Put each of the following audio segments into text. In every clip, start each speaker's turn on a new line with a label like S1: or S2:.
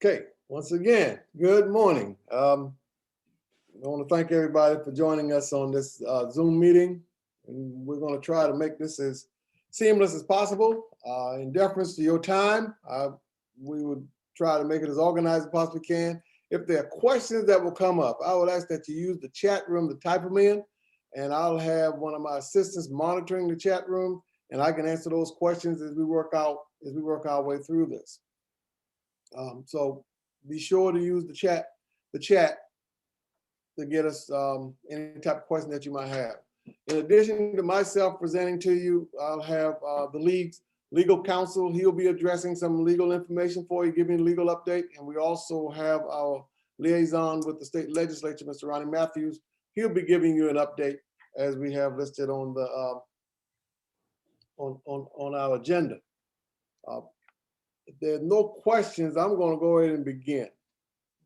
S1: Okay, once again, good morning. I want to thank everybody for joining us on this Zoom meeting. And we're going to try to make this as seamless as possible. In deference to your time, we would try to make it as organized as possibly can. If there are questions that will come up, I would ask that you use the chat room to type them in, and I'll have one of my assistants monitoring the chat room, and I can answer those questions as we work our way through this. So be sure to use the chat to get us any type of question that you might have. In addition to myself presenting to you, I'll have the league's legal counsel. He'll be addressing some legal information for you, giving a legal update. And we also have our liaison with the state legislature, Mr. Ronnie Matthews. He'll be giving you an update as we have listed on the on our agenda. If there are no questions, I'm going to go ahead and begin.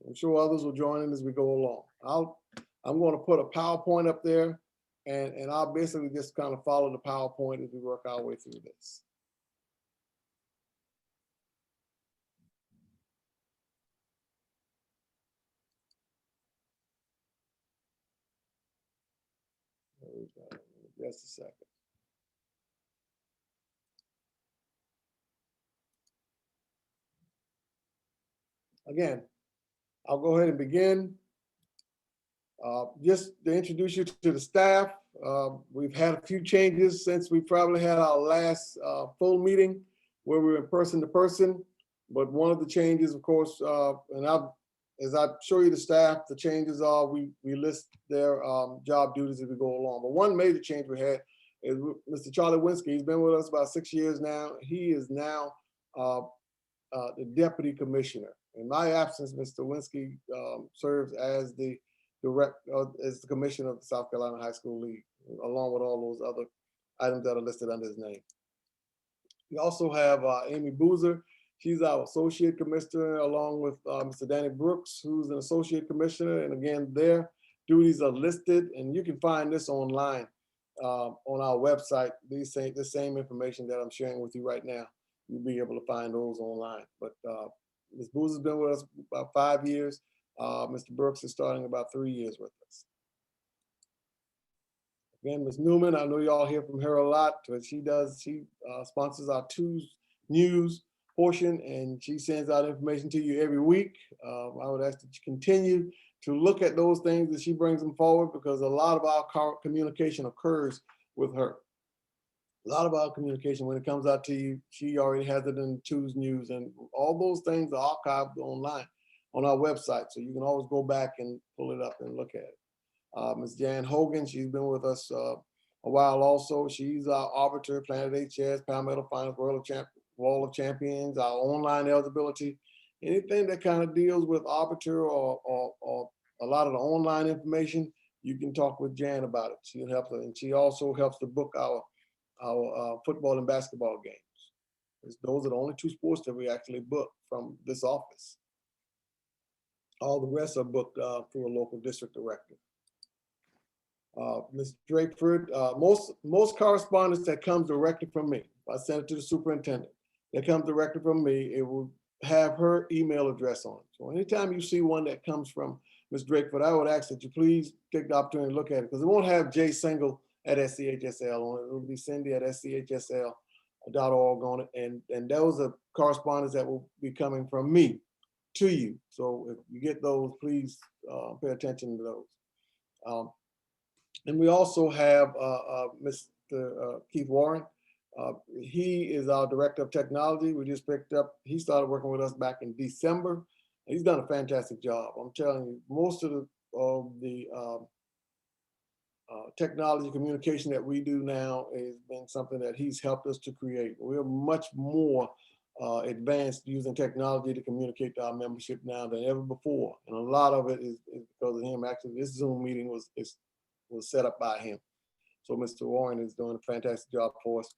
S1: I'm sure others will join in as we go along. I'm going to put a PowerPoint up there, and I'll basically just kind of follow the PowerPoint as we work our way through this. Just a second. Again, I'll go ahead and begin. Just to introduce you to the staff, we've had a few changes since we probably had our last full meeting where we were person to person. But one of the changes, of course, as I show you the staff, the changes are we list their job duties as we go along. But one major change we had is Mr. Charlie Winsky. He's been with us about 6 years now. He is now the deputy commissioner. In my absence, Mr. Winsky serves as the commissioner of the South Carolina High School League, along with all those other items that are listed under his name. We also have Amy Boozer. She's our associate commissioner, along with Mr. Danny Brooks, who's an associate commissioner. And again, their duties are listed, and you can find this online on our website. The same information that I'm sharing with you right now, you'll be able to find those online. But Ms. Boozer's been with us about 5 years. Mr. Brooks is starting about 3 years with us. Again, Ms. Newman, I know y'all hear from her a lot, but she sponsors our Tuesday news portion, and she sends out information to you every week. I would ask that you continue to look at those things as she brings them forward, because a lot of our communication occurs with her. A lot of our communication, when it comes out to you, she already has it in Tuesday news, and all those things are archived online on our website, so you can always go back and pull it up and look at it. Ms. Jan Hogan, she's been with us a while also. She's our arbiter, Planet HS, Palmetto Finals, Wall of Champions, our online eligibility. Anything that kind of deals with arbiter or a lot of the online information, you can talk with Jan about it. She'll help, and she also helps to book our football and basketball games. Those are the only two sports that we actually book from this office. All the rest are booked through a local district director. Ms. Drakeford, most correspondence that comes directly from me, I send it to the superintendent, that comes directly from me, it will have her email address on it. So anytime you see one that comes from Ms. Drakeford, I would ask that you please take the opportunity to look at it, because it won't have J Single at SCHSL on it. It will be Cindy at SCHSL.org on it. And those are correspondence that will be coming from me to you. So if you get those, please pay attention to those. And we also have Mr. Keith Warren. He is our director of technology. We just picked up, he started working with us back in December. He's done a fantastic job. I'm telling you, most of the technology communication that we do now has been something that he's helped us to create. We're much more advanced using technology to communicate to our membership now than ever before. And a lot of it is because of him. Actually, this Zoom meeting was set up by him. So Mr. Warren is doing a fantastic job for us.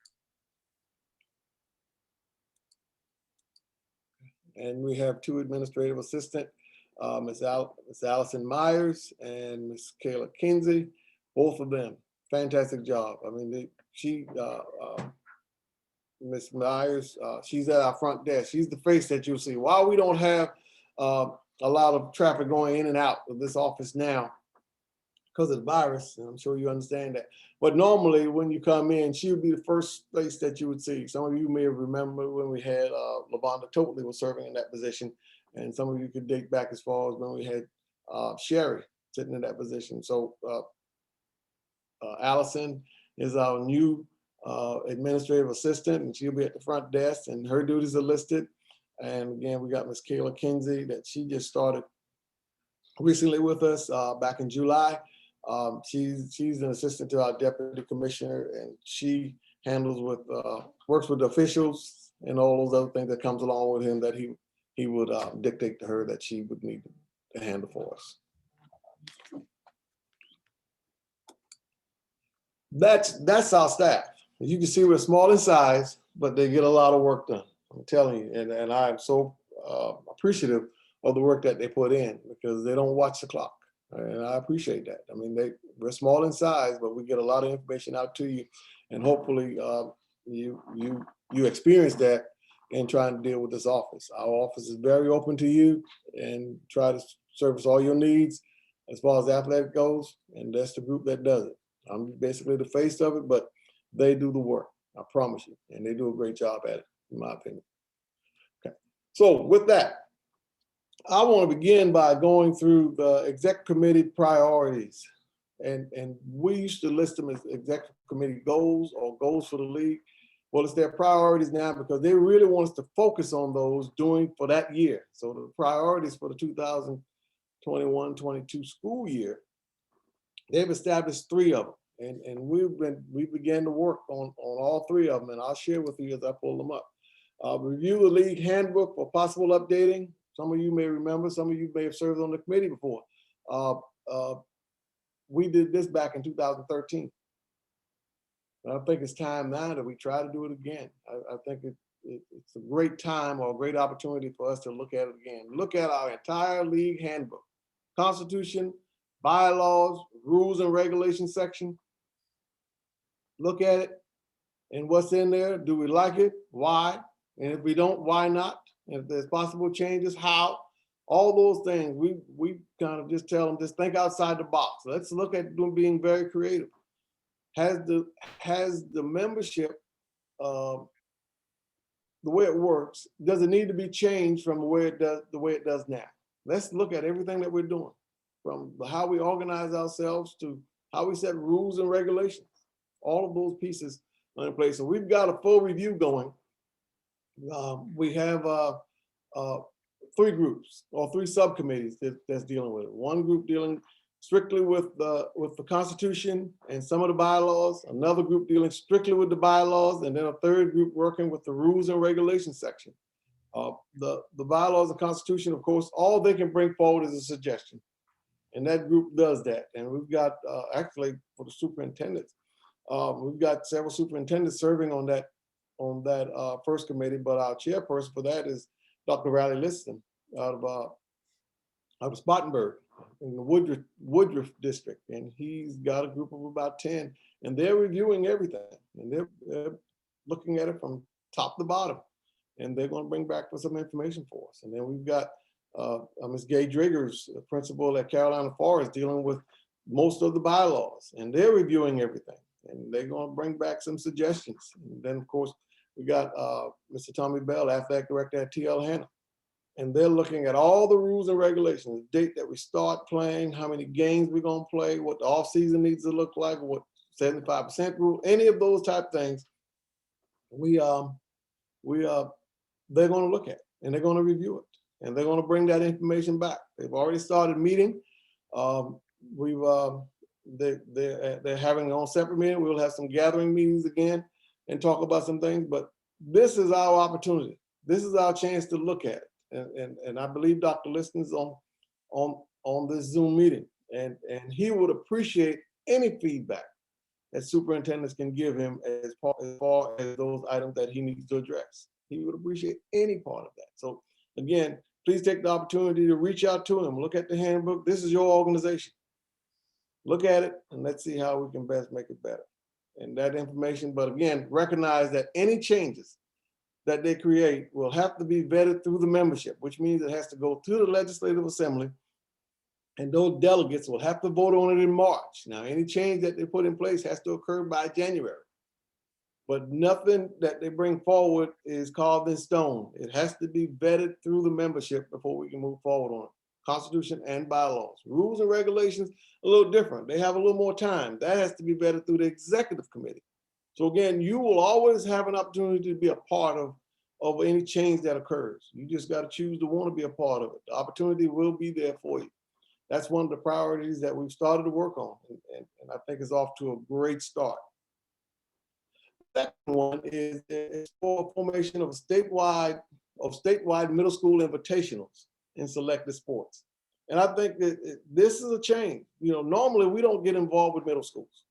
S1: And we have two administrative assistants, Ms. Allison Myers and Ms. Kayla Kinsey, both of them, fantastic job. I mean, Ms. Myers, she's at our front desk. She's the face that you'll see. While we don't have a lot of traffic going in and out of this office now because of the virus, and I'm sure you understand that. But normally when you come in, she would be the first place that you would see. Some of you may remember when we had LaVonda Totley was serving in that position, and some of you could date back as far as when we had Sherry sitting in that position. So Allison is our new administrative assistant, and she'll be at the front desk, and her duties are listed. And again, we got Miss Kayla Kinsey that she just started recently with us back in July. She's an assistant to our deputy commissioner, and she handles with works with officials and all those other things that comes along with him that he would dictate to her that she would need to handle for us. That's our staff. As you can see, we're small in size, but they get a lot of work done. I'm telling you, and I'm so appreciative of the work that they put in, because they don't watch the clock, and I appreciate that. I mean, we're small in size, but we get a lot of information out to you, and hopefully you experience that in trying to deal with this office. Our office is very open to you and try to service all your needs as far as athletic goes, and that's the group that does it. I'm basically the face of it, but they do the work, I promise you, and they do a great job at it, in my opinion. Okay, so with that, I want to begin by going through the exec committee priorities, and we used to list them as exec committee goals or goals for the league. Well, it's their priorities now, because they really want us to focus on those for that year. So the priorities for the 2021-22 school year, they've established 3 of them. And we began to work on all 3 of them, and I'll share with you as I pull them up. Review the league handbook for possible updating. Some of you may remember, some of you may have served on the committee before. We did this back in 2013. And I think it's time now that we try to do it again. I think it's a great time or a great opportunity for us to look at it again. Look at our entire league handbook, constitution, bylaws, rules and regulations section. Look at it and what's in there. Do we like it? Why? And if we don't, why not? And if there's possible changes, how? All those things, we kind of just tell them, just think outside the box. Let's look at being very creative. Has the membership, the way it works, does it need to be changed from the way it does now? Let's look at everything that we're doing, from how we organize ourselves to how we set rules and regulations. All of those pieces are in place. So we've got a full review going. We have 3 groups or 3 subcommittees that's dealing with it. One group dealing strictly with the Constitution and some of the bylaws, another group dealing strictly with the bylaws, and then a 3rd group working with the rules and regulations section. The bylaws and Constitution, of course, all they can bring forward is a suggestion, and that group does that. And we've got actually, for the superintendents, we've got several superintendents serving on that first committee, but our chairperson for that is Dr. Riley Liston out of Spartanburg in the Woodruff district, and he's got a group of about 10, and they're reviewing everything, and they're looking at it from top to bottom, and they're going to bring back some information for us. And then we've got Ms. Gay Driggers, the principal at Carolina Forest, dealing with most of the bylaws, and they're reviewing everything, and they're going to bring back some suggestions. And then, of course, we got Mr. Tommy Bell, athletic director at TL Hanna, and they're looking at all the rules and regulations, the date that we start playing, how many games we're going to play, what the off season needs to look like, what 75% rule, any of those type things. They're going to look at, and they're going to review it, and they're going to bring that information back. They've already started meeting. They're having their own separate meeting. We'll have some gathering meetings again and talk about some things, but this is our opportunity. This is our chance to look at it. And I believe Dr. Liston's on this Zoom meeting, and he would appreciate any feedback that superintendents can give him as far as those items that he needs to address. He would appreciate any part of that. So again, please take the opportunity to reach out to him, look at the handbook. This is your organization. Look at it, and let's see how we can best make it better. And that information, but again, recognize that any changes that they create will have to be vetted through the membership, which means it has to go to the Legislative Assembly, and those delegates will have to vote on it in March. Now, any change that they put in place has to occur by January. But nothing that they bring forward is carved in stone. It has to be vetted through the membership before we can move forward on it. Constitution and bylaws. Rules and regulations, a little different. They have a little more time. That has to be vetted through the executive committee. So again, you will always have an opportunity to be a part of any change that occurs. You just got to choose to want to be a part of it. The opportunity will be there for you. That's one of the priorities that we've started to work on, and I think it's off to a great start. Second one is for formation of statewide middle school invitationals in selected sports. And I think that this is a change. You know, normally we don't get involved with middle schools,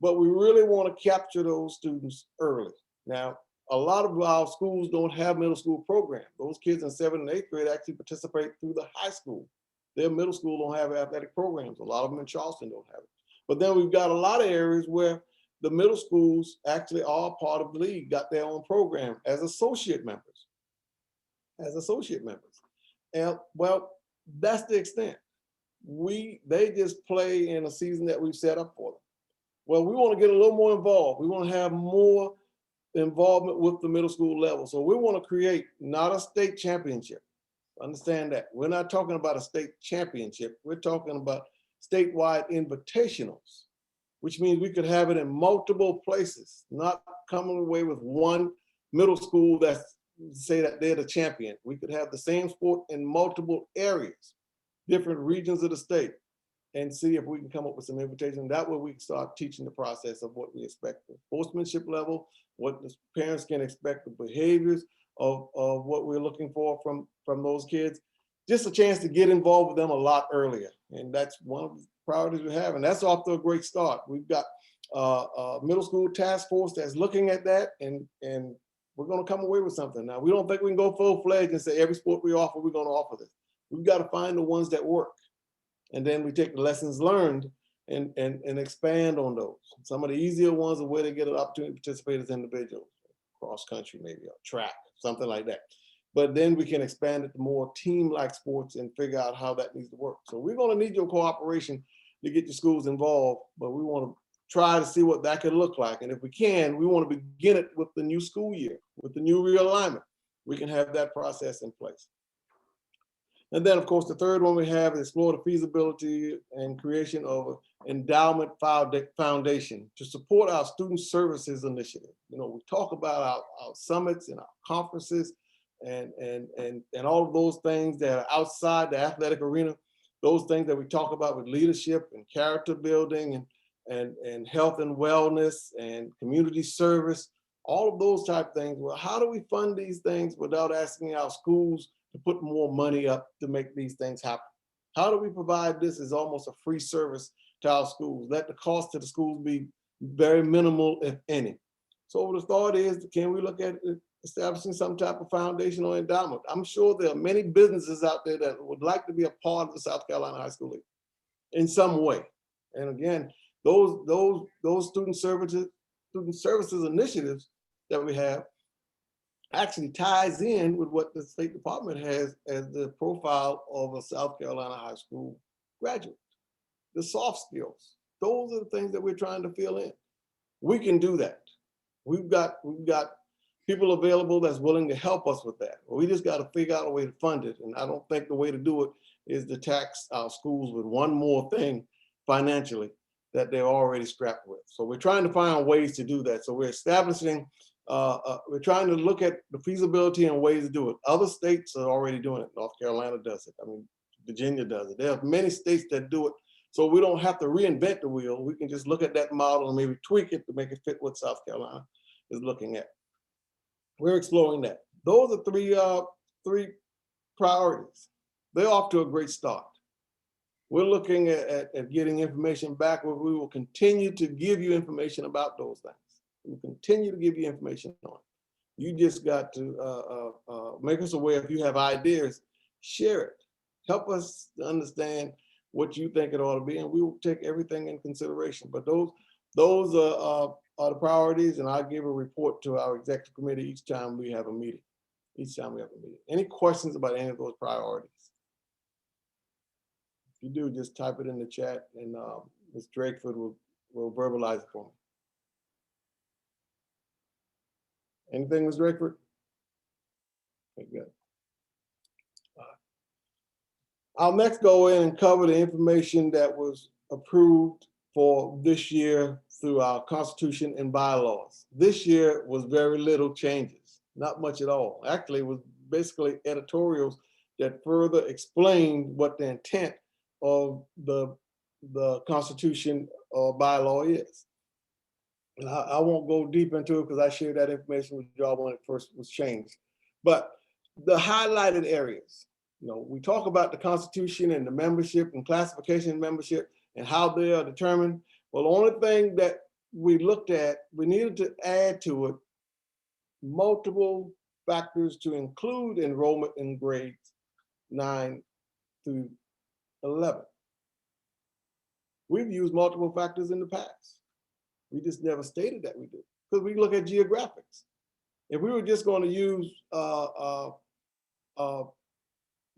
S1: but we really want to capture those students early. Now, a lot of our schools don't have middle school programs. Those kids in 7th and 8th grade actually participate through the high school. Their middle school don't have athletic programs. A lot of them in Charleston don't have it. But then we've got a lot of areas where the middle schools actually are part of the league, got their own program as associate members. And well, that's the extent. They just play in a season that we've set up for them. Well, we want to get a little more involved. We want to have more involvement with the middle school level. So we want to create not a state championship. Understand that. We're not talking about a state championship. We're talking about statewide invitationals, which means we could have it in multiple places, not coming away with one middle school that's say that they're the champion. We could have the same sport in multiple areas, different regions of the state, and see if we can come up with some invitation. That way we can start teaching the process of what we expect, the sportsmanship level, what the parents can expect, the behaviors of what we're looking for from those kids. Just a chance to get involved with them a lot earlier. And that's one of the priorities we have. And that's off to a great start. We've got a middle school task force that's looking at that, and we're going to come away with something. Now, we don't think we can go full-fledged and say every sport we offer, we're going to offer this. We've got to find the ones that work. And then we take the lessons learned and expand on those. Some of the easier ones are where they get an opportunity to participate as individuals, cross country maybe, or track, something like that. But then we can expand it to more team-like sports and figure out how that needs to work. So we're going to need your cooperation to get your schools involved, but we want to try to see what that could look like. And if we can, we want to begin it with the new school year, with the new realignment. We can have that process in place. And then, of course, the third one we have is explore the feasibility and creation of an endowment foundation to support our student services initiative. You know, we talk about our summits and our conferences and all of those things that are outside the athletic arena, those things that we talk about with leadership and character building and health and wellness and community service, all of those type of things. Well, how do we fund these things without asking our schools to put more money up to make these things happen? How do we provide this as almost a free service to our schools? Let the cost to the schools be very minimal, if any. So the thought is, can we look at establishing some type of foundation or endowment? I'm sure there are many businesses out there that would like to be a part of the South Carolina High School League in some way. And again, those student services initiatives that we have actually ties in with what the State Department has as the profile of a South Carolina high school graduate. The soft skills, those are the things that we're trying to fill in. We can do that. We've got people available that's willing to help us with that. We just got to figure out a way to fund it. And I don't think the way to do it is to tax our schools with one more thing financially that they're already strapped with. So we're trying to find ways to do that. So we're establishing, we're trying to look at the feasibility and ways to do it. Other states are already doing it. North Carolina does it. I mean, Virginia does it. There are many states that do it. So we don't have to reinvent the wheel. We can just look at that model and maybe tweak it to make it fit what South Carolina is looking at. We're exploring that. Those are three priorities. They're off to a great start. We're looking at getting information back where we will continue to give you information about those things. We'll continue to give you information on it. You just got to make us aware. If you have ideas, share it. Help us to understand what you think it ought to be, and we will take everything in consideration. But those Those are the priorities, and I'll give a report to our executive committee each time we have a meeting. Any questions about any of those priorities? If you do, just type it in the chat, and Ms. Drakeford will verbalize it for me. Anything, Ms. Drakeford? Okay, good. I'll next go in and cover the information that was approved for this year through our Constitution and bylaws. This year was very little changes, not much at all. Actually, it was basically editorials that further explained what the intent of the Constitution or bylaw is. And I won't go deep into it because I shared that information with y'all when it first was changed. But the highlighted areas, we talk about the Constitution and the membership and classification membership and how they are determined. Well, the only thing that we looked at, we needed to add to it multiple factors to include enrollment in grades 9 through 11. We've used multiple factors in the past. We just never stated that we do, because we look at geographics. If we were just going to use the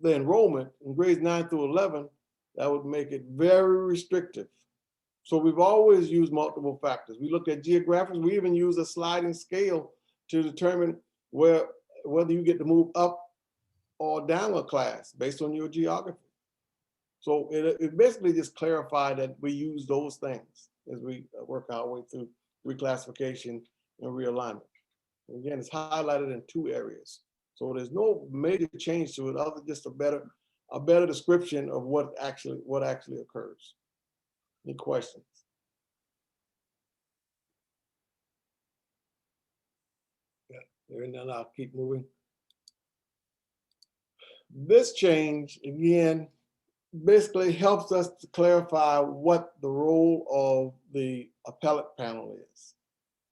S1: enrollment in grades 9 through 11, that would make it very restrictive. So we've always used multiple factors. We looked at geographics. We even use a sliding scale to determine whether you get to move up or down a class based on your geography. So it basically just clarified that we use those things as we work our way through reclassification and realignment. And again, it's highlighted in 2 areas. So there's no major change to it other than just a better description of what actually occurs. Any questions? Yeah, and then I'll keep moving. This change, again, basically helps us to clarify what the role of the appellate panel is.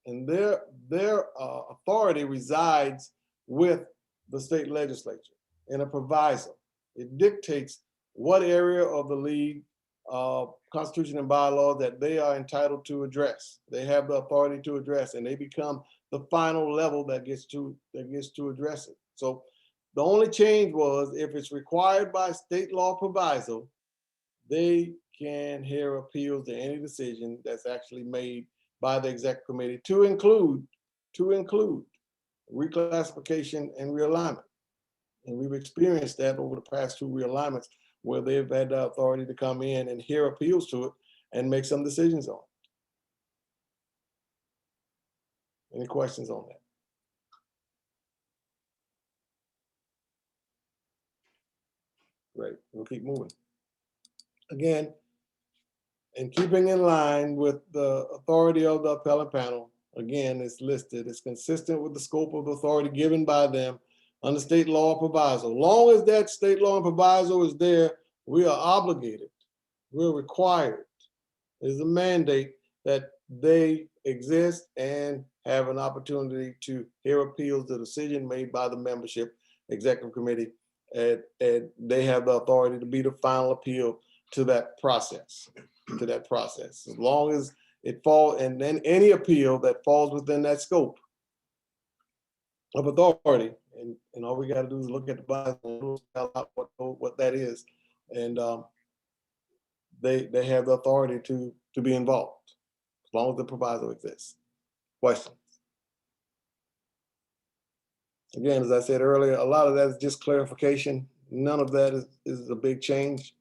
S1: And their authority resides with the state legislature in a proviso. It dictates what area of the league Constitution and bylaws that they are entitled to address. They have the authority to address, and they become the final level that gets to address it. So the only change was if it's required by state law proviso, they can hear appeals to any decision that's actually made by the exec committee to include reclassification and realignment. And we've experienced that over the past 2 realignments where they've had the authority to come in and hear appeals to it and make some decisions on it. Any questions on that? Great, we'll keep moving. Again, in keeping in line with the authority of the appellate panel, again, it's listed, it's consistent with the scope of authority given by them under state law proviso. Long as that state law and proviso is there, we are obligated, we're required. There's a mandate that they exist and have an opportunity to hear appeals to the decision made by the membership executive committee, and they have the authority to be the final appeal to that process. As long as it falls, and then any appeal that falls within that scope of authority, and all we got to do is look at the Bible and spell out what that is, and they have the authority to be involved as long as the proviso exists. Questions? Again, as I said earlier, a lot of that is just clarification. None of that is a big change.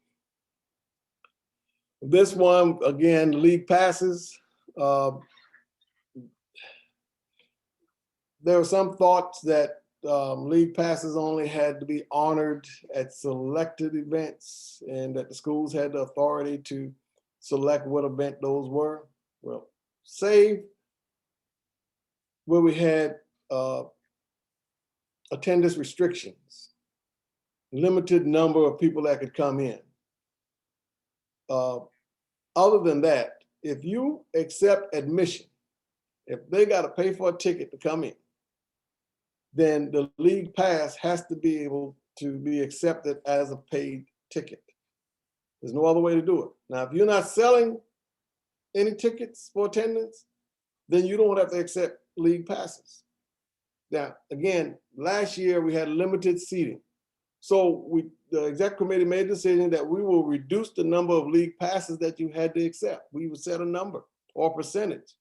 S1: This one, again, league passes. There were some thoughts that league passes only had to be honored at selected events and that the schools had the authority to select what event those were. Well, save where we had attendance restrictions, limited number of people that could come in. Other than that, if you accept admission, if they got to pay for a ticket to come in, then the league pass has to be able to be accepted as a paid ticket. There's no other way to do it. Now, if you're not selling any tickets for attendance, then you don't have to accept league passes. Now, again, last year we had limited seating. So the exec committee made a decision that we will reduce the number of league passes that you had to accept. We would set a number or a percentage,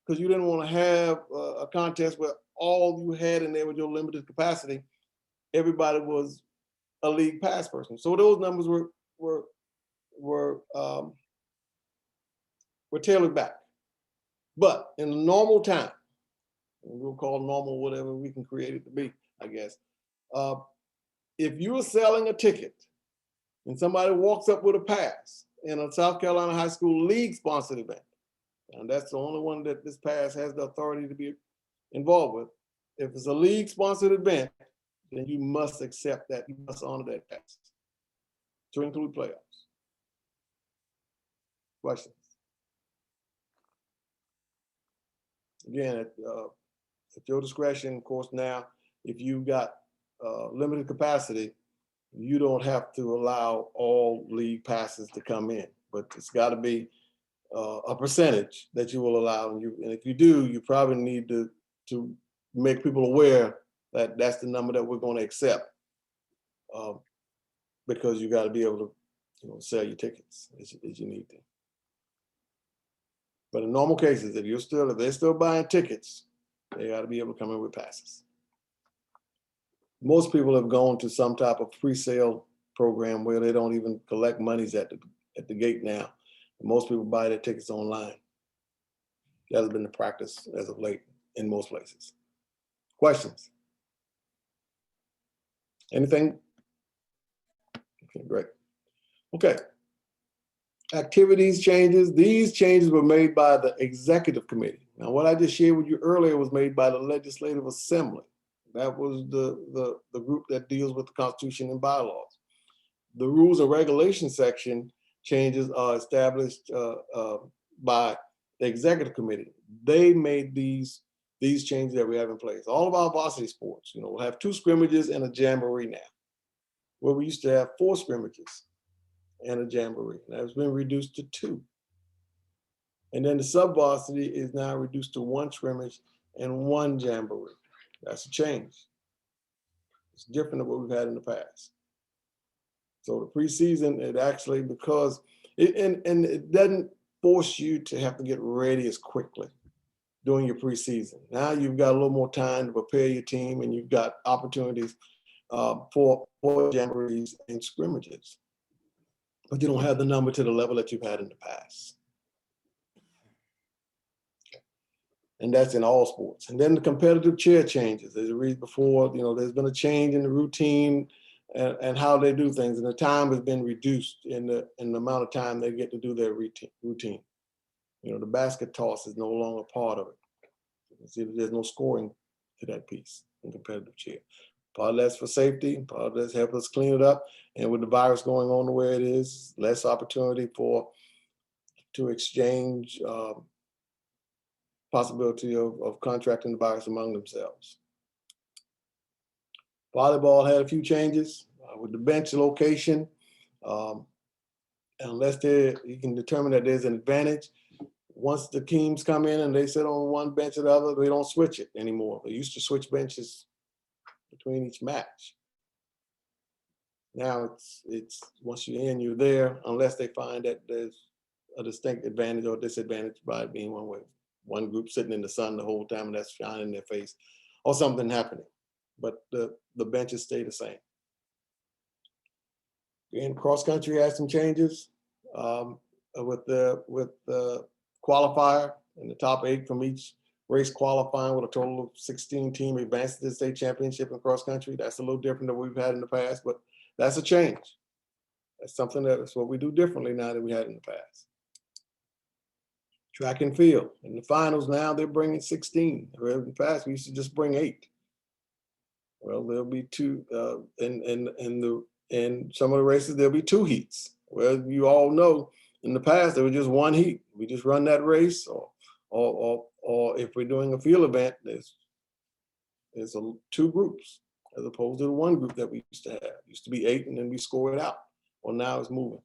S1: because you didn't want to have a contest where all you had in there with your limited capacity, everybody was a league pass person. So those numbers were tailored back. But in a normal time, we'll call normal whatever we can create it to be, I guess. If you're selling a ticket and somebody walks up with a pass in a South Carolina high school league sponsored event, and that's the only one that this pass has the authority to be involved with. If it's a league sponsored event, then you must accept that, you must honor that pass to include playoffs. Questions? Again, at your discretion, of course. Now, if you've got limited capacity, you don't have to allow all league passes to come in, but it's got to be a percentage that you will allow. And if you do, you probably need to make people aware that that's the number that we're going to accept, because you got to be able to, sell your tickets as you need to. But in normal cases, if they're still buying tickets, they got to be able to come in with passes. Most people have gone to some type of pre-sale program where they don't even collect monies at the gate now. Most people buy their tickets online. That has been the practice as of late in most places. Questions? Anything? Okay, great. Okay. Activities changes. These changes were made by the executive committee. Now, what I just shared with you earlier was made by the Legislative Assembly. That was the group that deals with the Constitution and bylaws. The rules and regulations section changes are established by the executive committee. They made these changes that we have in place. All of our varsity sports, we'll have 2 scrimmages and a jamboree now, where we used to have 4 scrimmages and a jamboree. Now it's been reduced to 2. And then the sub-varsity is now reduced to 1 scrimmage and 1 jamboree. That's a change. It's different than what we've had in the past. So the preseason, it actually, because it doesn't force you to have to get ready as quickly during your preseason. Now you've got a little more time to prepare your team, and you've got opportunities for jamborees and scrimmages, but you don't have the number to the level that you've had in the past. And that's in all sports. And then the competitive chair changes. As I read before, there's been a change in the routine and how they do things, and the time has been reduced in the amount of time they get to do their routine. The basket toss is no longer part of it. See, there's no scoring to that piece in competitive chair. Part of that's for safety, part of that's help us clean it up. And with the virus going on the way it is, less opportunity to exchange possibility of contracting the virus among themselves. Volleyball had a few changes with the bench location. Unless you can determine that there's an advantage, once the teams come in and they sit on one bench or the other, they don't switch it anymore. They used to switch benches between each match. Now it's once you're in, you're there, unless they find that there's a distinct advantage or disadvantage by being one way. One group sitting in the sun the whole time and that's shining in their face, or something happening. But the benches stay the same. And cross country has some changes with the qualifier and the top 8 from each race qualifying with a total of 16 team advanced to the state championship in cross country. That's a little different than we've had in the past, but that's a change. That's something that's what we do differently now than we had in the past. Track and field. In the finals now, they're bringing 16. In the past, we used to just bring 8. Well, there'll be 2 in some of the races. There'll be 2 heats. Well, you all know in the past there was just 1 heat. We just run that race, or if we're doing a field event, there's 2 groups as opposed to the 1 group that we used to have. It used to be 8, and then we score it out. Well, now it's moving.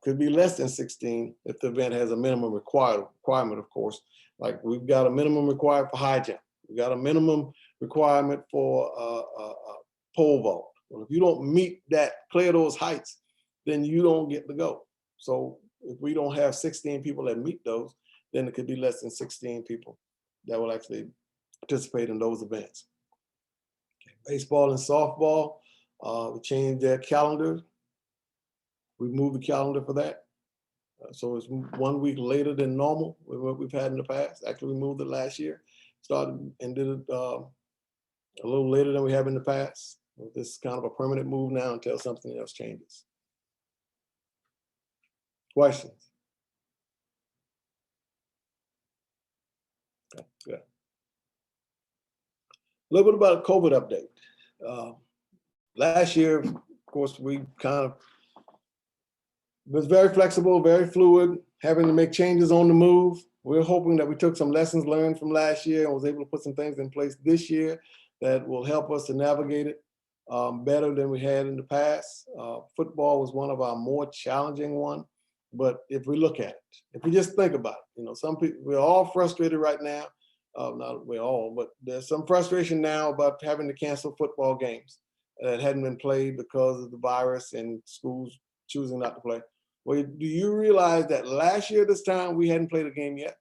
S1: Could be less than 16 if the event has a minimum requirement, of course. Like we've got a minimum required for high jump. We've got a minimum requirement for pole vault. Well, if you don't meet that, clear those heights, then you don't get to go. So if we don't have 16 people that meet those, then it could be less than 16 people that will actually participate in those events. Okay. Baseball and softball, we changed their calendar. We moved the calendar for that. So it's 1 week later than normal with what we've had in the past. Actually, we moved it last year, started and did it a little later than we have in the past. This is kind of a permanent move now until something else changes. Questions? Okay, good. A little bit about a COVID update. Last year, of course, we kind of was very flexible, very fluid, having to make changes on the move. We're hoping that we took some lessons learned from last year and was able to put some things in place this year that will help us to navigate it better than we had in the past. Football was one of our more challenging ones, but if we look at it, if we just think about it, you know, some people, we're all frustrated right now. Not we're all, but there's some frustration now about having to cancel football games that hadn't been played because of the virus and schools choosing not to play. Well, do you realize that last year this time we hadn't played a game yet?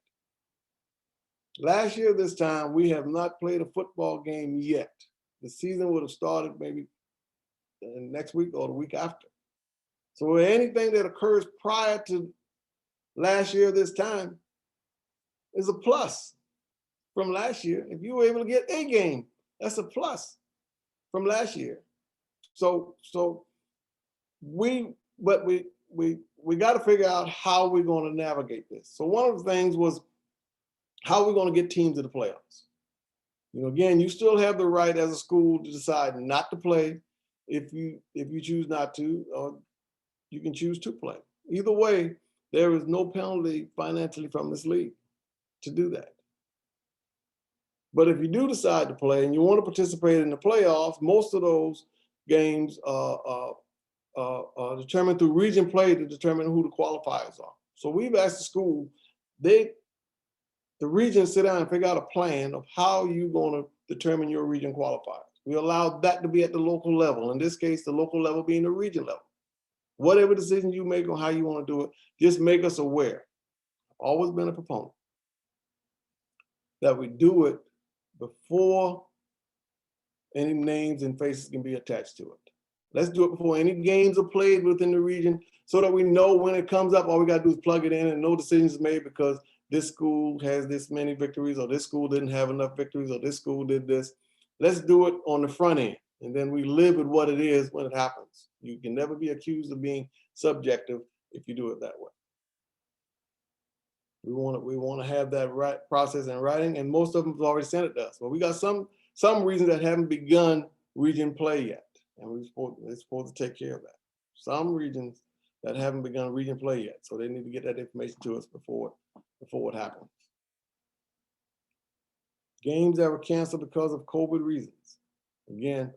S1: Last year this time we have not played a football game yet. The season would have started maybe next week or the week after. So anything that occurs prior to last year this time is a plus from last year. If you were able to get a game, that's a plus from last year. So we got to figure out how we're going to navigate this. So one of the things was how we're going to get teams to the playoffs. You know, again, you still have the right as a school to decide not to play if you choose not to, or you can choose to play. Either way, there is no penalty financially from this league to do that. But if you do decide to play and you want to participate in the playoffs, most of those games are determined through region play to determine who the qualifiers are. So we've asked the school, the regions sit down and figure out a plan of how you're going to determine your region qualifiers. We allow that to be at the local level. In this case, the local level being the region level. Whatever decision you make on how you want to do it, just make us aware. I've always been a proponent that we do it before any names and faces can be attached to it. Let's do it before any games are played within the region so that we know when it comes up, all we got to do is plug it in and no decisions made because this school has this many victories or this school didn't have enough victories or this school did this. Let's do it on the front end and then we live with what it is when it happens. You can never be accused of being subjective if you do it that way. We want to have that right process in writing, and most of them have already sent it to us. But we got some regions that haven't begun region play yet, and they're supposed to take care of that. Some regions that haven't begun region play yet, so they need to get that information to us before it happens. Games that were canceled because of COVID reasons. Again,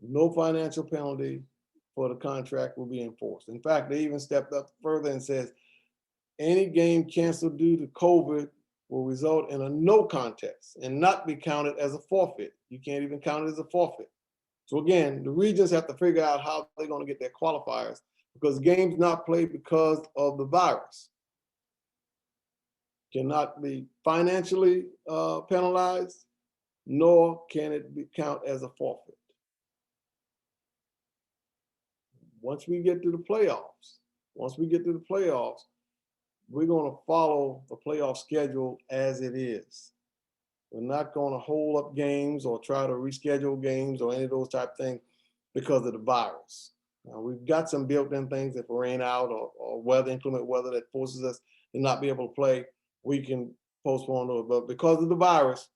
S1: no financial penalty for the contract will be enforced. In fact, they even stepped up further and says, any game canceled due to COVID will result in a no contest and not be counted as a forfeit. You can't even count it as a forfeit. So again, the regions have to figure out how they're going to get their qualifiers because games not played because of the virus cannot be financially penalized, nor can it count as a forfeit. Once we get to the playoffs, we're going to follow the playoff schedule as it is. We're not going to hold up games or try to reschedule games or any of those type of things because of the virus. Now, we've got some built-in things if we rain out or weather, inclement weather that forces us to not be able to play, we can postpone those. But because of the virus,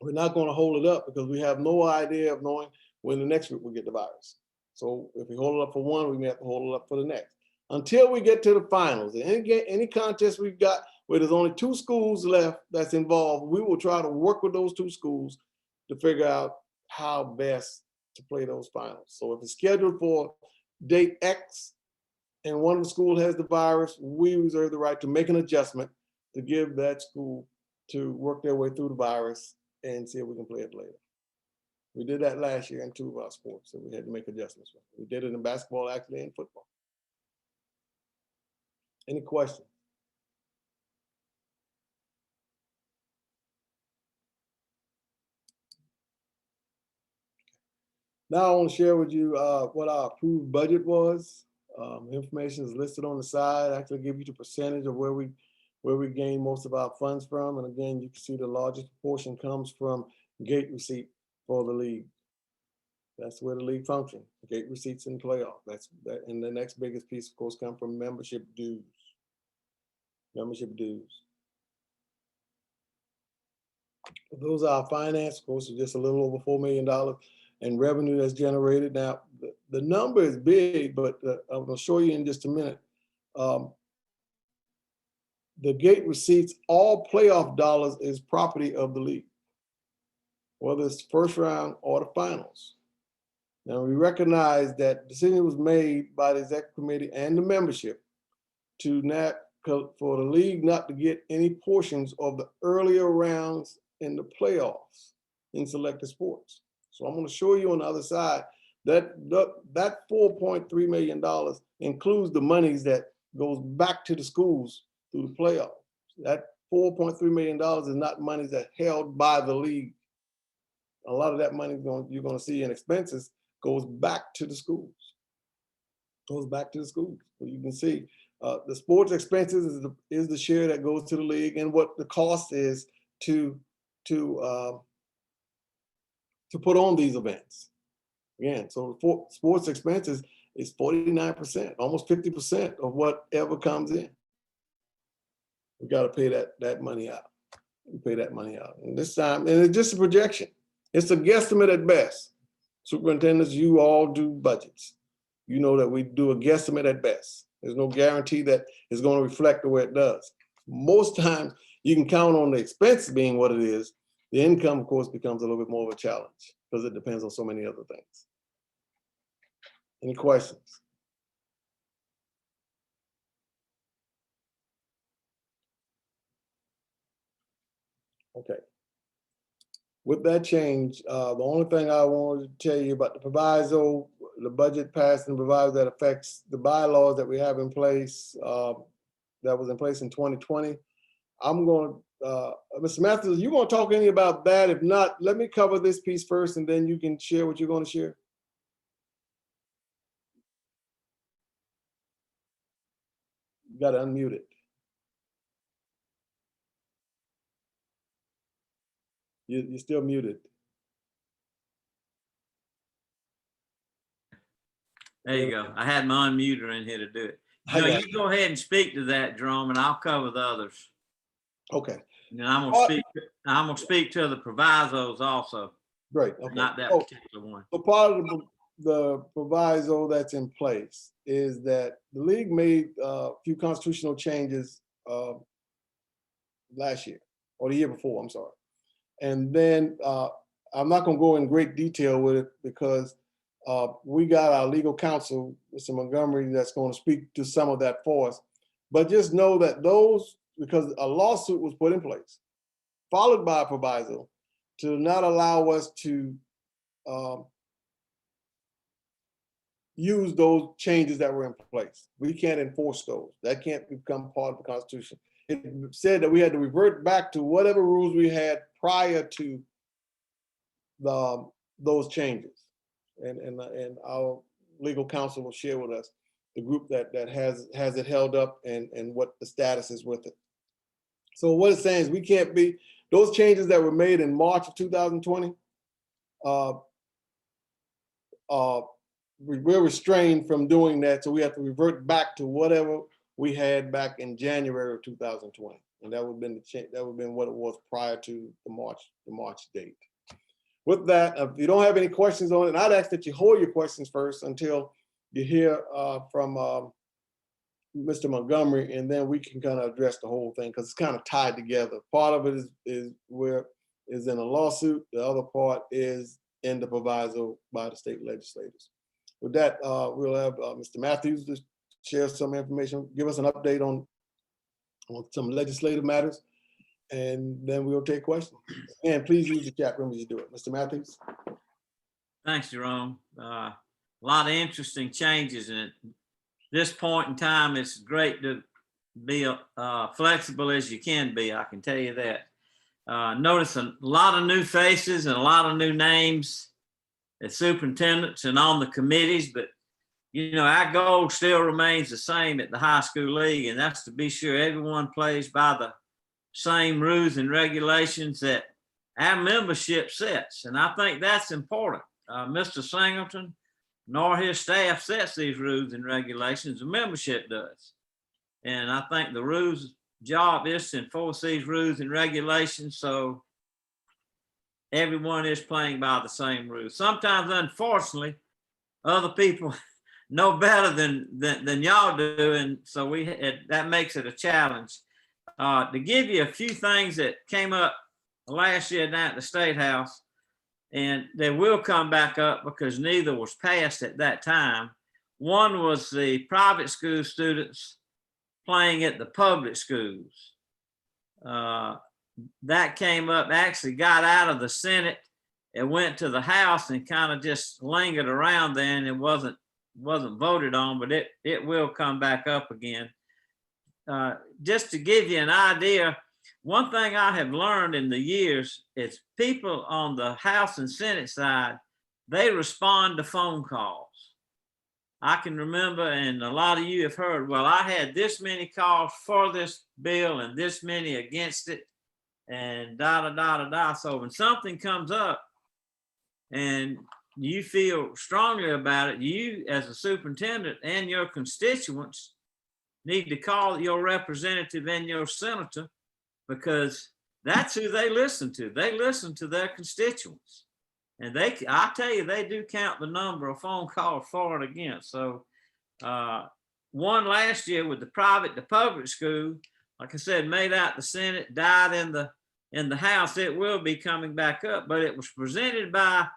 S1: we're not going to hold it up because we have no idea of knowing when the next group will get the virus. So if we hold it up for one, we may have to hold it up for the next. Until we get to the finals, any contest we've got where there's only 2 schools left that's involved, we will try to work with those 2 schools to figure out how best to play those finals. So if it's scheduled for date X and one of the schools has the virus, we reserve the right to make an adjustment to give that school to work their way through the virus and see if we can play it later. We did that last year in 2 of our sports, so we had to make adjustments. We did it in basketball, actually, and football. Any questions? Now I want to share with you what our approved budget was. Information is listed on the side. I actually give you the percentage of where we gain most of our funds from. And again, you can see the largest proportion comes from gate receipt for the league. That's where the league functions. Gate receipts in the playoff. And the next biggest piece, of course, comes from membership dues. Membership dues. Those are our finance, of course, just a little over $4 million in revenue that's generated. Now, the number is big, but I'm going to show you in just a minute. The gate receipts, all playoff dollars is property of the league, whether it's the first round or the finals. Now, we recognize that decision was made by the executive committee and the membership to not, for the league not to get any portions of the earlier rounds in the playoffs in selected sports. So I'm going to show you on the other side that that $4.3 million includes the monies that goes back to the schools through the playoffs. That $4.3 million is not monies that held by the league. A lot of that money you're going to see in expenses goes back to the schools. Goes back to the schools. So you can see the sports expenses is the share that goes to the league, and what the cost is to put on these events. Again, so sports expenses is 49%, almost 50% of whatever comes in. We got to pay that money out. We pay that money out, and this time, and it's just a projection. It's a guesstimate at best. Superintendents, you all do budgets. You know that we do a guesstimate at best. There's no guarantee that it's going to reflect the way it does. Most times you can count on the expense being what it is. The income, of course, becomes a little bit more of a challenge because it depends on so many other things. Any questions? Okay. With that change, the only thing I wanted to tell you about the proviso, the budget passed and proviso that affects the bylaws that we have in place, that was in place in 2020. I'm going to, Mr. Matthews, you want to talk any about that? If not, let me cover this piece first and then you can share what you're going to share. You got to unmute it. You're still muted.
S2: There you go. I had my unmuter in here to do it. No, you go ahead and speak to that, Jerome, and I'll cover the others.
S1: Okay.
S2: And I'm gonna speak to the provisos also.
S1: Great. Okay.
S2: Not that particular one.
S1: So part of the proviso that's in place is that the league made a few constitutional changes last year or the year before, I'm sorry. And then I'm not going to go in great detail with it because we got our legal counsel, Mr. Montgomery, that's going to speak to some of that for us. But just know that those, because a lawsuit was put in place, followed by a proviso to not allow us to use those changes that were in place. We can't enforce those. That can't become part of the Constitution. It said that we had to revert back to whatever rules we had prior to those changes. And our legal counsel will share with us the group that has it held up and what the status is with it. So what it's saying is we can't be, those changes that were made in March of 2020, we're restrained from doing that. So we have to revert back to whatever we had back in January of 2020. And that would have been the change, that would have been what it was prior to the March date. With that, if you don't have any questions on it, I'd ask that you hold your questions first until you hear from Mr. Montgomery, and then we can kind of address the whole thing because it's kind of tied together. Part of it is in a lawsuit. The other part is in the proviso by the state legislators. With that, we'll have Mr. Matthews to share some information, give us an update on some legislative matters, and then we'll take questions. And please use the chat room as you do it. Mr. Matthews?
S2: Thanks, Jerome. A lot of interesting changes, and at this point in time, it's great to be flexible as you can be. I can tell you that. Notice a lot of new faces and a lot of new names as superintendents and on the committees, but our goal still remains the same at the high school league, and that's to be sure everyone plays by the same rules and regulations that our membership sets. And I think that's important. Mr. Singleton nor his staff sets these rules and regulations, the membership does. And I think the rules job is to enforce these rules and regulations so everyone is playing by the same rules. Sometimes, unfortunately, other people know better than y'all do, and so that makes it a challenge. To give you a few things that came up last year down at the State House, and they will come back up because neither was passed at that time. One was the private school students playing at the public schools. That came up, actually got out of the Senate and went to the House and kind of just lingered around there, and it wasn't voted on, but it will come back up again. Just to give you an idea, one thing I have learned in the years is people on the House and Senate side, they respond to phone calls. I can remember, and a lot of you have heard, well, I had this many calls for this bill and this many against it, and da. So when something comes up and you feel strongly about it, you as a superintendent and your constituents need to call your representative and your senator, because that's who they listen to. They listen to their constituents. And I tell you, they do count the number of phone calls for and against. So one last year with the private to public school, like I said, made out the Senate, died in the House. It will be coming back up, but it was presented by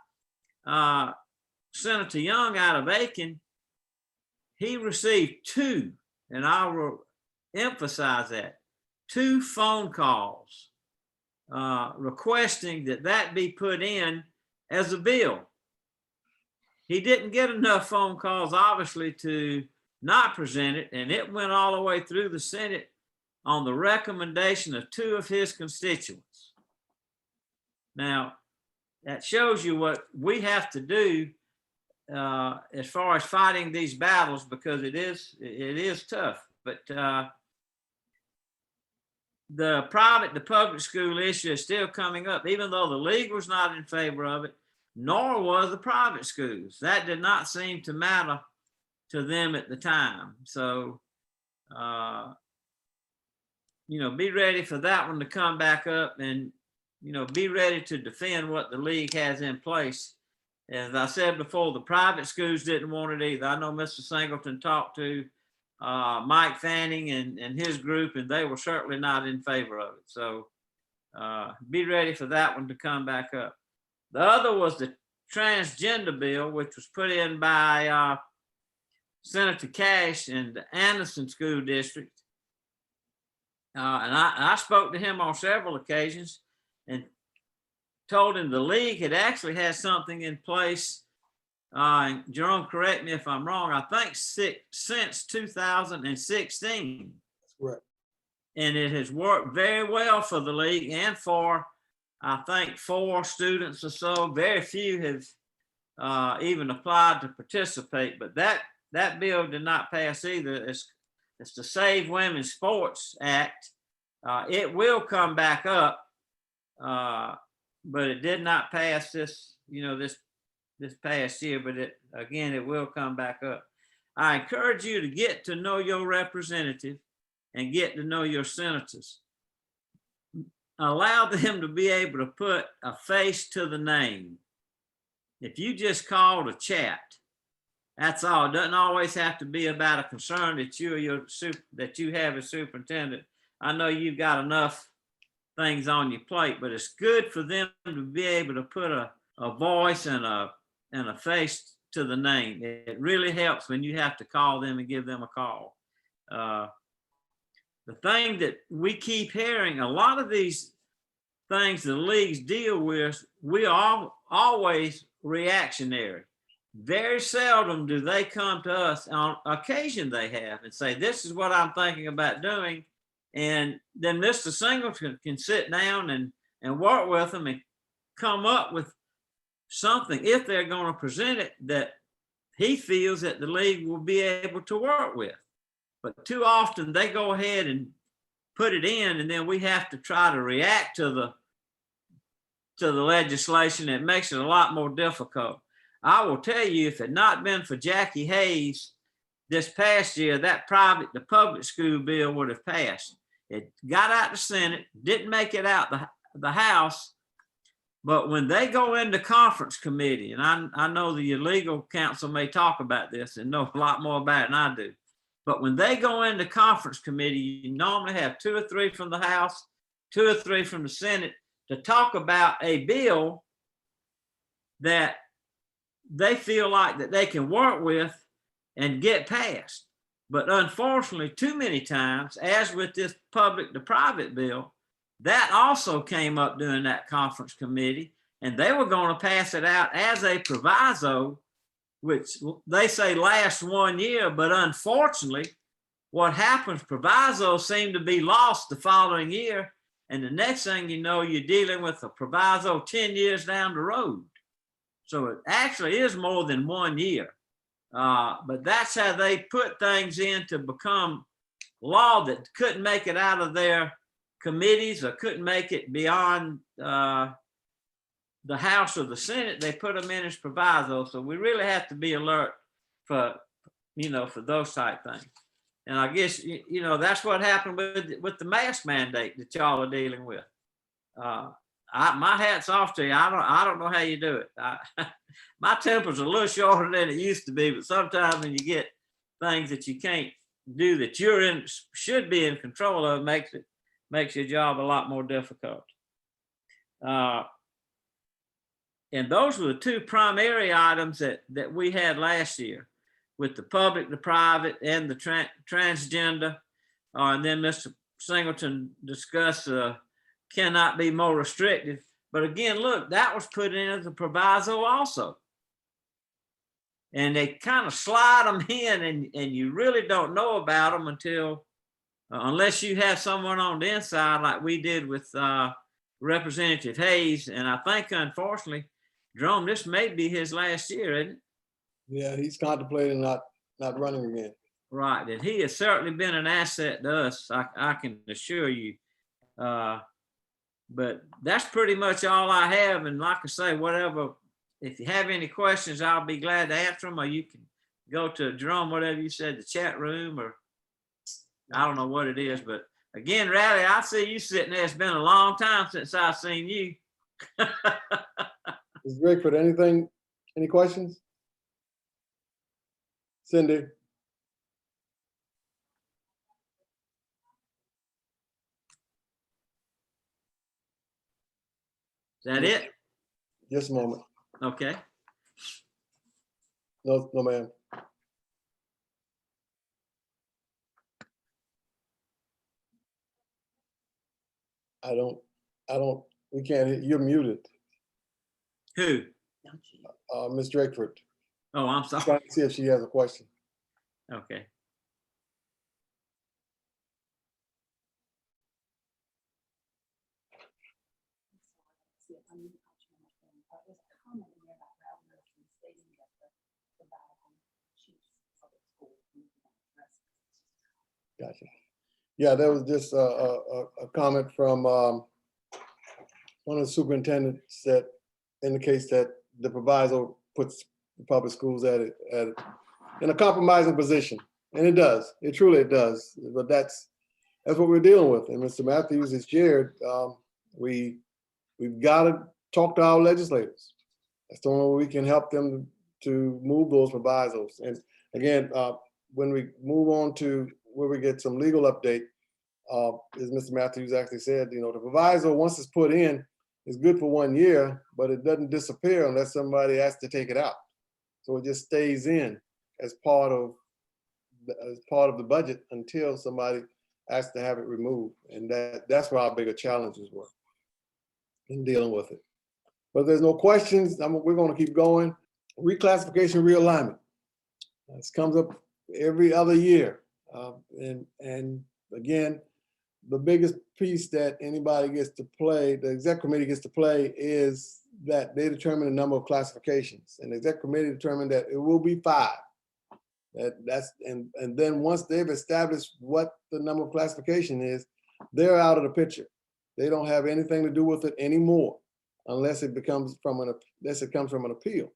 S2: Senator Young out of Aiken. He received 2, and I will emphasize that, 2 phone calls requesting that be put in as a bill. He didn't get enough phone calls, obviously, to not present it, and it went all the way through the Senate on the recommendation of 2 of his constituents. Now, that shows you what we have to do as far as fighting these battles, because it is tough. But the private to public school issue is still coming up, even though the league was not in favor of it, nor was the private schools. That did not seem to matter to them at the time. So, be ready for that one to come back up, and, be ready to defend what the league has in place. As I said before, the private schools didn't want it either. I know Mr. Singleton talked to Mike Fanning and his group, and they were certainly not in favor of it. So be ready for that one to come back up. The other was the transgender bill, which was put in by Senator Cash in the Anderson School District. And I spoke to him on several occasions and told him the league had actually had something in place. Jerome, correct me if I'm wrong, I think since 2016.
S1: That's correct.
S2: And it has worked very well for the league and for, I think, 4 students or so. Very few have even applied to participate, but that bill did not pass either. It's the Save Women's Sports Act. It will come back up, but it did not pass this past year, but it will come back up. I encourage you to get to know your representative and get to know your senators. Allow them to be able to put a face to the name. If you just call to chat, that's all. It doesn't always have to be about a concern that you have as superintendent. I know you've got enough things on your plate, but it's good for them to be able to put a voice and a face to the name. It really helps when you have to call them and give them a call. The thing that we keep hearing, a lot of these things the leagues deal with, we are always reactionary. Very seldom do they come to us. On occasion they have and say, this is what I'm thinking about doing. And then Mr. Singleton can sit down and work with them and come up with something, if they're going to present it, that he feels that the league will be able to work with. But too often they go ahead and put it in, and then we have to try to react to the legislation. It makes it a lot more difficult. I will tell you, if it had not been for Jackie Hayes this past year, the public school bill would have passed. It got out the Senate, didn't make it out the House, but when they go into conference committee, and I know the legal counsel may talk about this and know a lot more about it than I do, but when they go into conference committee, you normally have 2 or 3 from the House, 2 or 3 from the Senate to talk about a bill that they feel like that they can work with and get passed. But unfortunately, too many times, as with this public to private bill, that also came up during that conference committee, and they were going to pass it out as a proviso, which they say lasts 1 year, but unfortunately, what happens, provisos seem to be lost the following year, and the next thing you know, you're dealing with a proviso 10 years down the road. So it actually is more than 1 year. But that's how they put things in to become law that couldn't make it out of their committees or couldn't make it beyond the House or the Senate. They put them in as provisos. So we really have to be alert for those type things. And I guess, that's what happened with the mask mandate that y'all are dealing with. My hat's off to you. I don't know how you do it. My temper's a little shorter than it used to be, but sometimes when you get things that you can't do that should be in control of, makes your job a lot more difficult. And those were the 2 primary items that we had last year, with the public, the private, and the transgender. And then Mr. Singleton discussed cannot be more restrictive. But again, look, that was put in as a proviso also. And they kind of slide them in, and you really don't know about them until, unless you have someone on the inside like we did with Representative Hayes. And I think, unfortunately, Jerome, this may be his last year, isn't it?
S1: Yeah, he's contemplating not running again.
S2: Right, and he has certainly been an asset to us, I can assure you. But that's pretty much all I have. And like I say, whatever, if you have any questions, I'll be glad to answer them, or you can go to Jerome, whatever you said, the chat room, or I don't know what it is. But again, Riley, I see you sitting there. It's been a long time since I've seen you.
S1: Ms. Rickford, any questions? Cindy?
S2: Is that it?
S1: Just a moment.
S2: Okay.
S1: No, ma'am. I don't, we can't, you're muted.
S2: Who?
S1: Ms. Drakeford.
S2: Oh, I'm sorry.
S1: Trying to see if she has a question.
S2: Okay.
S1: Gotcha. Yeah, there was just a comment from one of the superintendents that indicates that the proviso puts the public schools in a compromising position, and it does. It truly does. But that's what we're dealing with. And Mr. Matthews has shared. We've got to talk to our legislators. That's the only way we can help them to move those provisos. And again, when we move on to where we get some legal update, as Mr. Matthews actually said, the proviso, once it's put in, is good for 1 year, but it doesn't disappear unless somebody has to take it out. So it just stays in as part of the budget until somebody asks to have it removed. And that's where our bigger challenges were in dealing with it. But there's no questions. We're going to keep going. Reclassification realignment. This comes up every other year. And again, the biggest piece that anybody gets to play, the exec committee gets to play, is that they determine the number of classifications. And the exec committee determined that it will be 5. And then once they've established what the number of classification is, they're out of the picture. They don't have anything to do with it anymore, unless it comes from an appeal.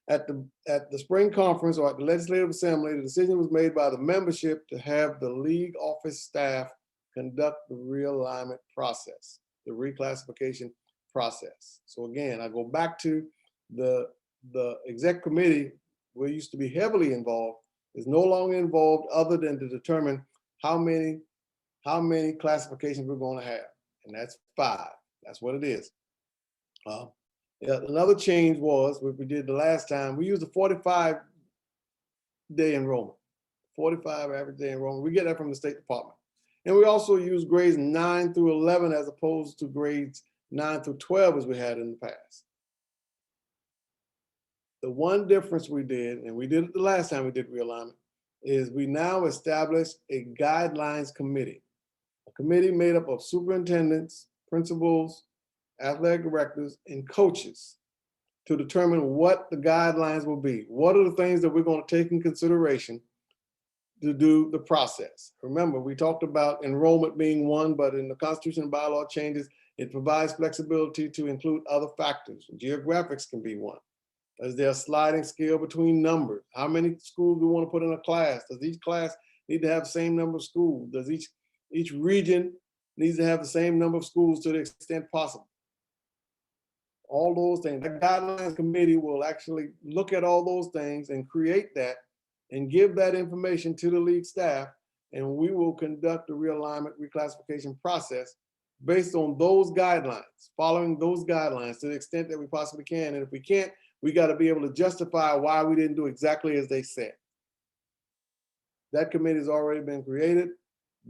S1: At the spring conference or at the legislative assembly, the decision was made by the membership to have the league office staff conduct the realignment process, the reclassification process. So again, I go back to the exec committee, where it used to be heavily involved, is no longer involved other than to determine how many classifications we're going to have. And that's 5. That's what it is. Yeah, another change was what we did the last time. We used a 45-day enrollment, 45 average day enrollment. We get that from the State Department. And we also use grades 9 through 11 as opposed to grades 9 through 12 as we had in the past. The one difference we did, and we did it the last time we did realignment, is we now established a guidelines committee, a committee made up of superintendents, principals, athletic directors, and coaches to determine what the guidelines will be. What are the things that we're going to take in consideration to do the process? Remember, we talked about enrollment being one, but in the Constitution and bylaw changes, it provides flexibility to include other factors. Geographics can be one. Is there a sliding scale between numbers? How many schools do we want to put in a class? Does each class need to have the same number of schools? Does each region needs to have the same number of schools to the extent possible? All those things. The guidelines committee will actually look at all those things and create that and give that information to the league staff, and we will conduct the realignment reclassification process based on those guidelines, following those guidelines to the extent that we possibly can. And if we can't, we got to be able to justify why we didn't do exactly as they said. That committee has already been created.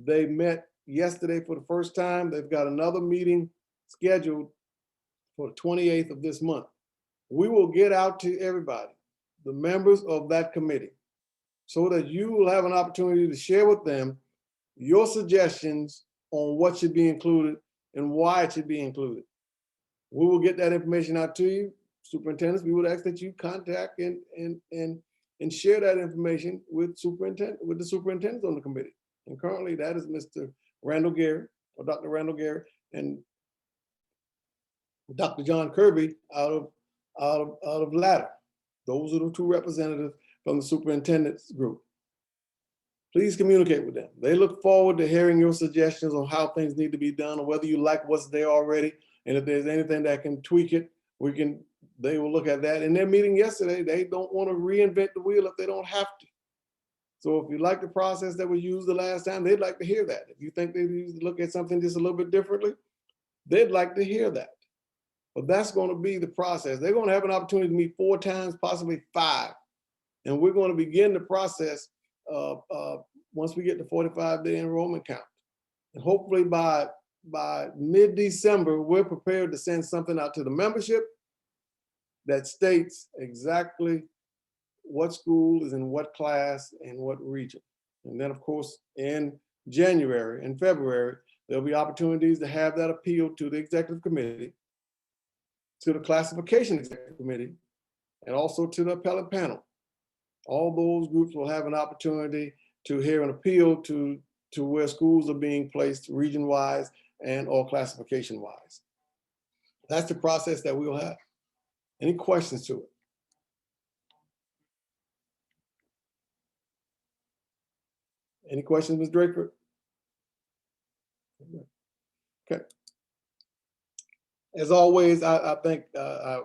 S1: They met yesterday for the first time. They've got another meeting scheduled for the 28th of this month. We will get out to everybody, the members of that committee, so that you will have an opportunity to share with them your suggestions on what should be included and why it should be included. We will get that information out to you. Superintendents, we would ask that you contact and share that information with the superintendents on the committee. And currently that is Mr. Randall Gary, or Dr. Randall Gary, and Dr. John Kirby out of Ladder. Those are the 2 representatives from the superintendent's group. Please communicate with them. They look forward to hearing your suggestions on how things need to be done, or whether you like what's there already. And if there's anything that can tweak it, they will look at that. In their meeting yesterday, they don't want to reinvent the wheel if they don't have to. So if you like the process that was used the last time, they'd like to hear that. If you think they need to look at something just a little bit differently, they'd like to hear that. But that's going to be the process. They're going to have an opportunity to meet 4 times, possibly 5. And we're going to begin the process once we get the 45-day enrollment count. And hopefully by mid-December, we're prepared to send something out to the membership that states exactly what school is in what class and what region. And then, of course, in January and February, there'll be opportunities to have that appeal to the executive committee, to the classification executive committee, and also to the appellate panel. All those groups will have an opportunity to hear an appeal to where schools are being placed region-wise and or classification-wise. That's the process that we'll have. Any questions to it? Any questions, Ms. Drakeford? Okay. As always, I think I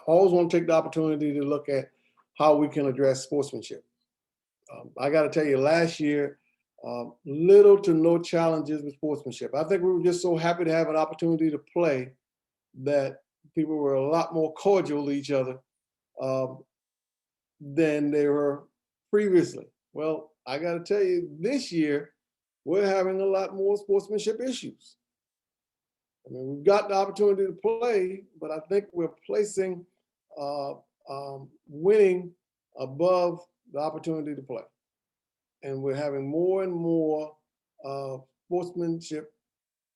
S1: always want to take the opportunity to look at how we can address sportsmanship. I got to tell you, last year, little to no challenges with sportsmanship. I think we were just so happy to have an opportunity to play that people were a lot more cordial to each other than they were previously. Well, I got to tell you, this year, we're having a lot more sportsmanship issues. I mean, we've got the opportunity to play, but I think we're placing winning above the opportunity to play. And we're having more and more sportsmanship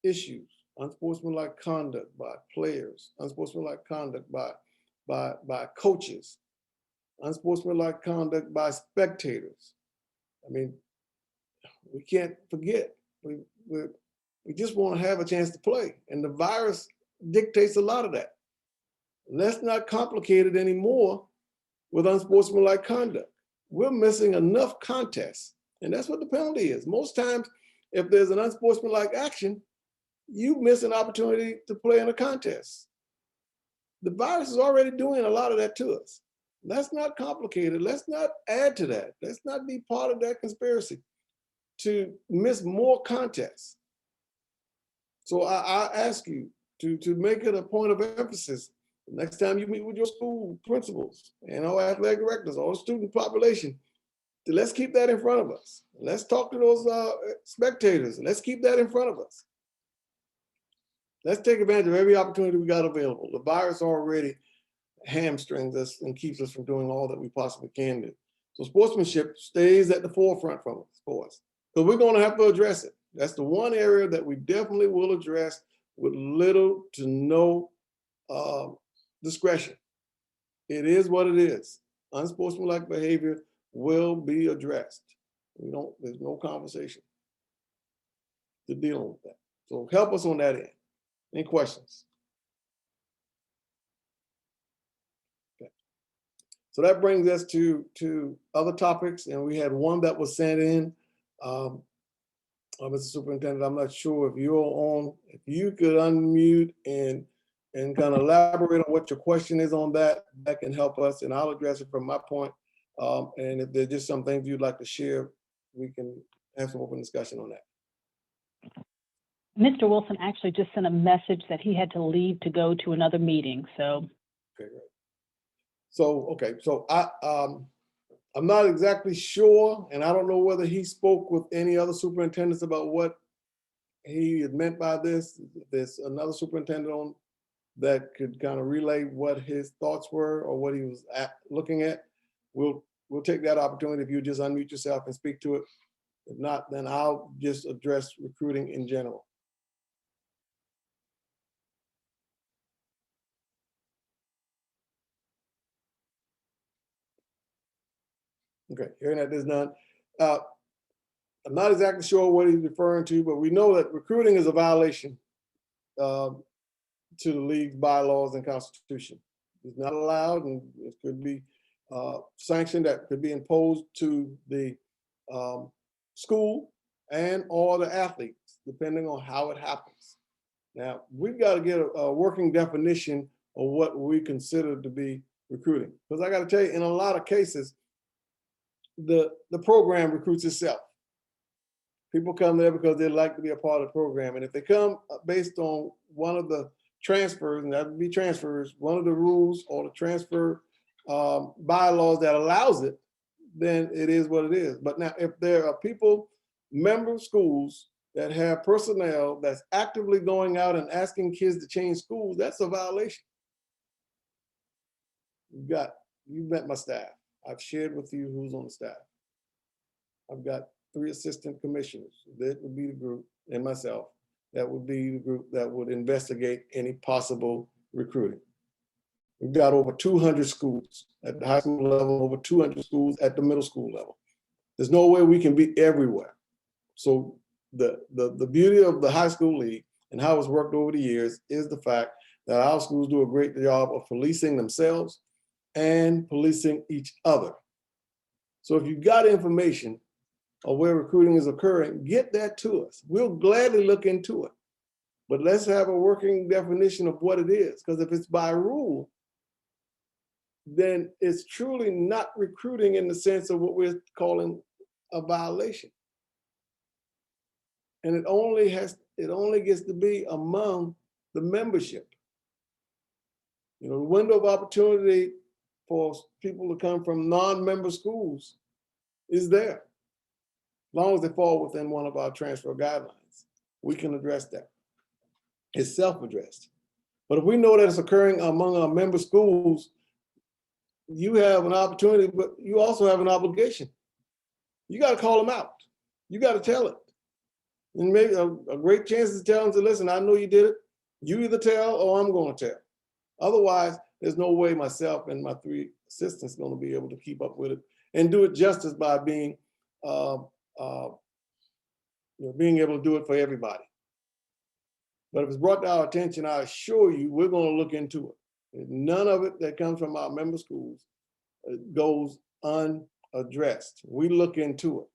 S1: issues, unsportsmanlike conduct by players, unsportsmanlike conduct by coaches, unsportsmanlike conduct by spectators. I mean, we can't forget, we just want to have a chance to play. And the virus dictates a lot of that. Let's not complicate it anymore with unsportsmanlike conduct. We're missing enough contests. And that's what the penalty is. Most times, if there's an unsportsmanlike action, you miss an opportunity to play in a contest. The virus is already doing a lot of that to us. Let's not complicate it. Let's not add to that. Let's not be part of that conspiracy to miss more contests. So I ask you to make it a point of emphasis. Next time you meet with your school principals and our athletic directors, all the student population, let's keep that in front of us. Let's talk to those spectators. Let's keep that in front of us. Let's take advantage of every opportunity we got available. The virus already hamstrings us and keeps us from doing all that we possibly can do. So sportsmanship stays at the forefront for us. Because we're going to have to address it. That's the one area that we definitely will address with little to no discretion. It is what it is. Unsportsmanlike behavior will be addressed. There's no conversation to deal with that. So help us on that end. Any questions? Okay. So that brings us to other topics, and we had one that was sent in. Mr. Superintendent, I'm not sure if you're on. If you could unmute and kind of elaborate on what your question is on that, that can help us, and I'll address it from my point. And if there's just some things you'd like to share, we can have some open discussion on that.
S3: Mr. Wilson actually just sent a message that he had to leave to go to another meeting, so.
S1: Okay, great. So I'm not exactly sure, and I don't know whether he spoke with any other superintendents about what he had meant by this. If there's another superintendent on that could kind of relay what his thoughts were or what he was looking at. We'll take that opportunity if you just unmute yourself and speak to it. If not, then I'll just address recruiting in general. Okay, hearing that there's none. I'm not exactly sure what he's referring to, but we know that recruiting is a violation to the league's bylaws and constitution. It's not allowed, and it could be sanctioned, that could be imposed to the school and or the athletes, depending on how it happens. Now, we've got to get a working definition of what we consider to be recruiting. Because I got to tell you, in a lot of cases, the program recruits itself. People come there because they like to be a part of the program. And if they come based on one of the transfers, and that would be transfers, one of the rules or the transfer bylaws that allows it, then it is what it is. But now, if there are people, member schools that have personnel that's actively going out and asking kids to change schools, that's a violation. You've met my staff. I've shared with you who's on the staff. I've got 3 assistant commissioners. That would be the group, and myself. That would be the group that would investigate any possible recruiting. We've got over 200 schools at the high school level, over 200 schools at the middle school level. There's no way we can be everywhere. So the beauty of the high school league and how it's worked over the years is the fact that our schools do a great job of policing themselves and policing each other. So if you've got information of where recruiting is occurring, get that to us. We'll gladly look into it. But let's have a working definition of what it is, because if it's by rule, then it's truly not recruiting in the sense of what we're calling a violation. And it only gets to be among the membership. You know, the window of opportunity for people to come from non-member schools is there. As long as they fall within one of our transfer guidelines, we can address that. It's self-addressed. But if we know that it's occurring among our member schools, you have an opportunity, but you also have an obligation. You got to call them out. You got to tell it. And maybe a great chance is telling them to listen, I know you did it. You either tell or I'm going to tell. Otherwise, there's no way myself and my 3 assistants are going to be able to keep up with it and do it justice by being being able to do it for everybody. But if it's brought to our attention, I assure you, we're going to look into it. None of it that comes from our member schools goes unaddressed. We look into it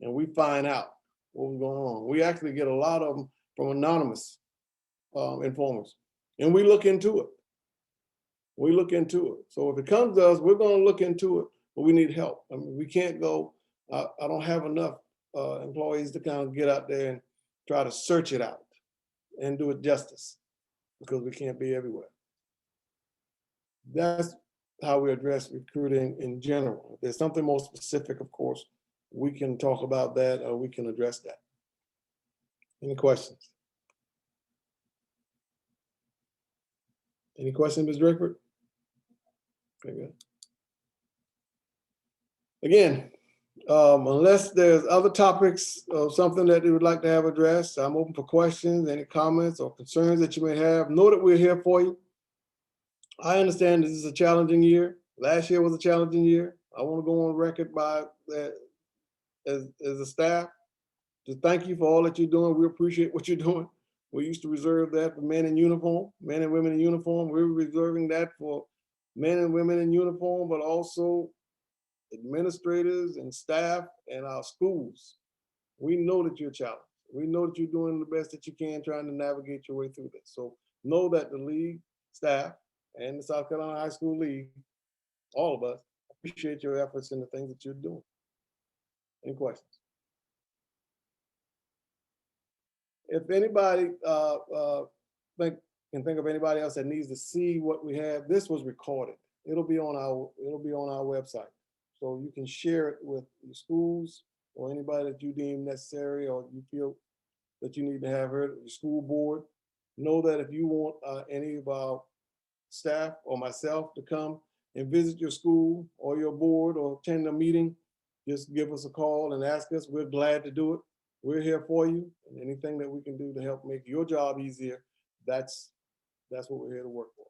S1: and we find out what was going on. We actually get a lot of them from anonymous informers, and we look into it. We look into it. So if it comes to us, we're going to look into it, but we need help. I mean, we can't go, I don't have enough employees to kind of get out there and try to search it out and do it justice, because we can't be everywhere. That's how we address recruiting in general. If there's something more specific, of course, we can talk about that or we can address that. Any questions? Any questions, Ms. Drickford? Very good. Again, unless there's other topics or something that you would like to have addressed, I'm open for questions, any comments or concerns that you may have. Know that we're here for you. I understand this is a challenging year. Last year was a challenging year. I want to go on record by that as a staff to thank you for all that you're doing. We appreciate what you're doing. We used to reserve that for men in uniform, men and women in uniform. We're reserving that for men and women in uniform, but also administrators and staff and our schools. We know that you're challenged. We know that you're doing the best that you can, trying to navigate your way through this. So know that the league staff and the South Carolina High School League, all of us, appreciate your efforts and the things that you're doing. Any questions? If anybody can think of anybody else that needs to see what we have, this was recorded. It'll be on our website. So you can share it with the schools or anybody that you deem necessary or you feel that you need to have heard, the school board. Know that if you want any of our staff or myself to come and visit your school or your board or attend a meeting, just give us a call and ask us. We're glad to do it. We're here for you, and anything that we can do to help make your job easier, that's what we're here to work for.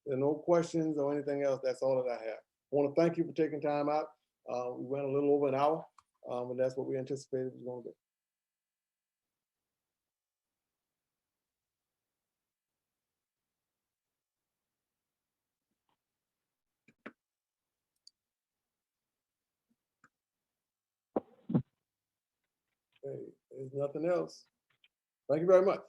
S1: There are no questions or anything else. That's all that I have. I want to thank you for taking time out. We went a little over an hour, and that's what we anticipated was going to be. Okay, there's nothing else. Thank you very much.